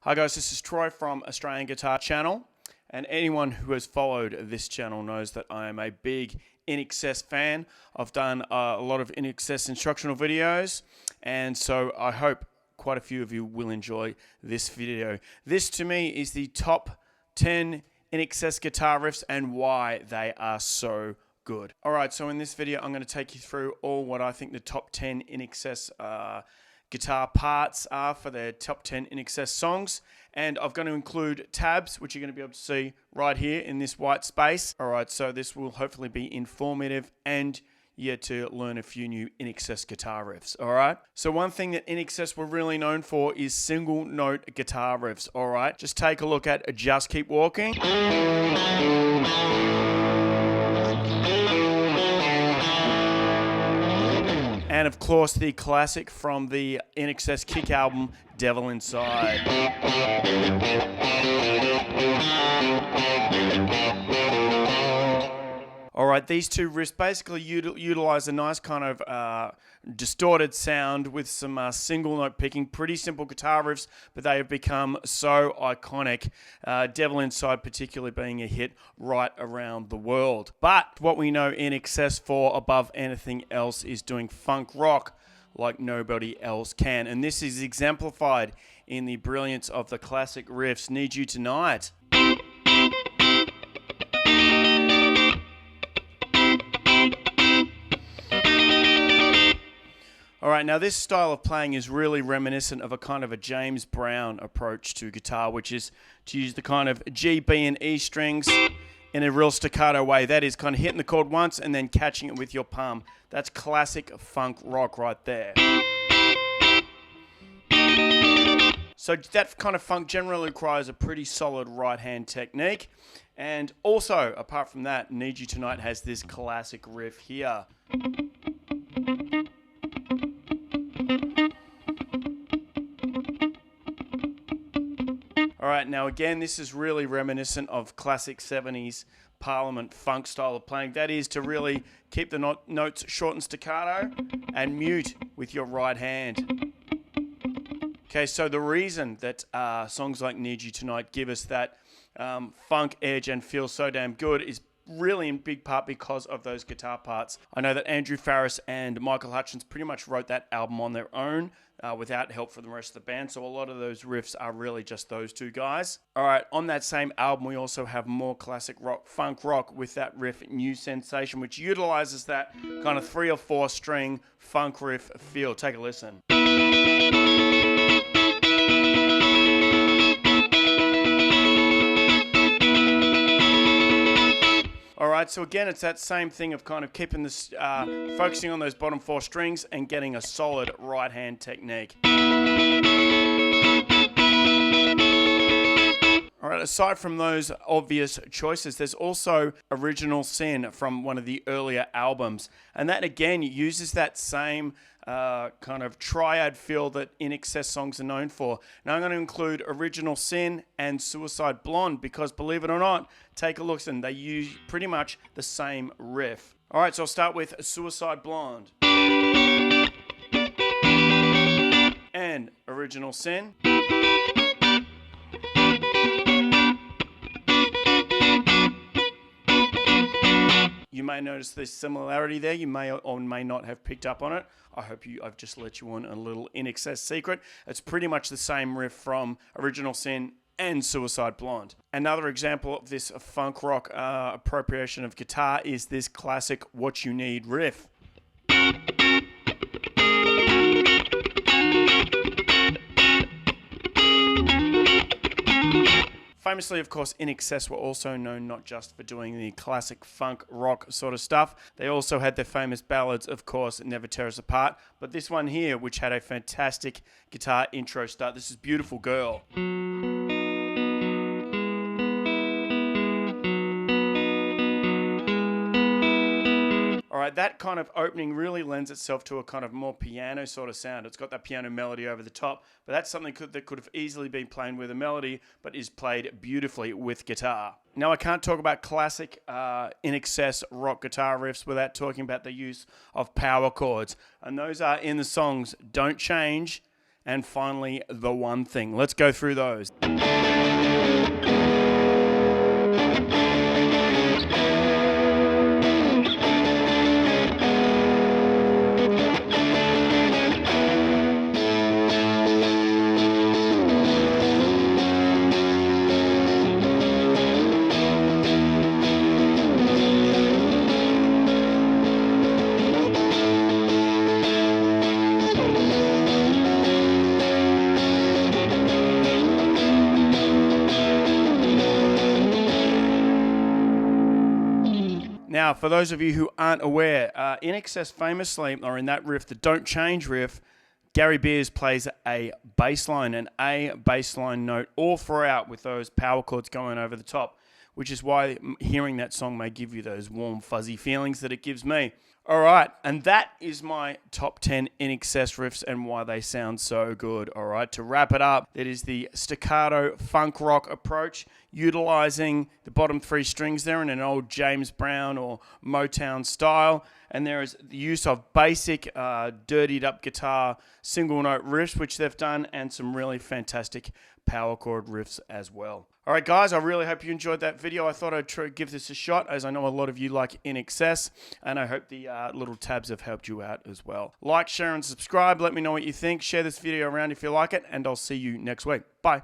Hi guys, this is Troy from Australian Guitar Channel, and anyone who has followed this channel knows that I am a big INXS fan. I've done a lot of INXS instructional videos, and so I hope quite a few of you will enjoy this video. This to me is the top 10 INXS guitar riffs and why they are so good. Alright, so in this video I'm going to take you through all what I think the top 10 INXS guitar parts are for their top 10 INXS songs, and I'm going to include tabs which you're going to be able to see right here in this white space. Alright, so this will hopefully be informative and you get to learn a few new INXS guitar riffs. Alright, so one thing that INXS were really known for is single note guitar riffs. Alright, just take a look at Just Keep Walking. And of course, the classic from the INXS Kick album, Devil Inside. Alright, these two riffs basically utilize a nice kind of distorted sound with some single note picking. Pretty simple guitar riffs, but they have become so iconic. Devil Inside particularly being a hit right around the world. But what we know INXS for above anything else is doing funk rock like nobody else can. And this is exemplified in the brilliance of the classic riffs, Need You Tonight. Alright, now this style of playing is really reminiscent of a kind of a James Brown approach to guitar, which is to use the kind of G, B, and E strings in a real staccato way. That is kind of hitting the chord once and then catching it with your palm. That's classic funk rock right there. So that kind of funk generally requires a pretty solid right hand technique. And also, apart from that, Need You Tonight has this classic riff here. Alright, now again, this is really reminiscent of classic 70s Parliament funk style of playing. That is to really keep the notes short and staccato and mute with your right hand. Okay, so the reason that songs like Need You Tonight give us that funk edge and feel so damn good is really in big part because of those guitar parts. I know that Andrew Farriss and Michael Hutchence pretty much wrote that album on their own without help from the rest of the band, so a lot of those riffs are really just those two guys. Alright, on that same album we also have more classic rock, funk rock with that riff New Sensation, which utilizes that kind of 3 or 4 string funk riff feel. Take a listen. Alright, so again, it's that same thing of kind of keeping this, focusing on those bottom 4 strings and getting a solid right hand technique. Alright, aside from those obvious choices, there's also Original Sin from one of the earlier albums. And that again uses that same kind of triad feel that INXS songs are known for. Now I'm going to include Original Sin and Suicide Blonde because, believe it or not, take a look and they use pretty much the same riff. Alright, so I'll start with Suicide Blonde and Original Sin. You may notice this similarity there. You may or may not have picked up on it. I hope I've just let you on a little INXS secret. It's pretty much the same riff from Original Sin and Suicide Blonde. Another example of this funk rock appropriation of guitar is this classic What You Need riff. Famously, of course, INXS were also known not just for doing the classic funk rock sort of stuff. They also had their famous ballads, of course, Never Tear Us Apart. But this one here, which had a fantastic guitar intro start, this is Beautiful Girl. Alright, that kind of opening really lends itself to a kind of more piano sort of sound. It's got that piano melody over the top, but that's something that could have easily been played with a melody, but is played beautifully with guitar. Now, I can't talk about classic INXS rock guitar riffs without talking about the use of power chords, and those are in the songs Don't Change and finally the one thing. Let's go through those. Now, for those of you who aren't aware, INXS famously, or in that riff, the Don't Change riff, Gary Beers plays a bass line, an A bass line note all throughout with those power chords going over the top, which is why hearing that song may give you those warm, fuzzy feelings that it gives me. All right, and that is my top 10 INXS riffs and why they sound so good. All right, to wrap it up, that is the staccato funk rock approach, utilizing the bottom three strings there in an old James Brown or Motown style. And there is the use of basic dirtied up guitar single note riffs, which they've done, and some really fantastic power chord riffs as well. All right, guys, I really hope you enjoyed that video. I thought I'd give this a shot, as I know a lot of you like INXS, and I hope the little tabs have helped you out as well. Like, share, and subscribe. Let me know what you think. Share this video around if you like it, and I'll see you next week. Bye.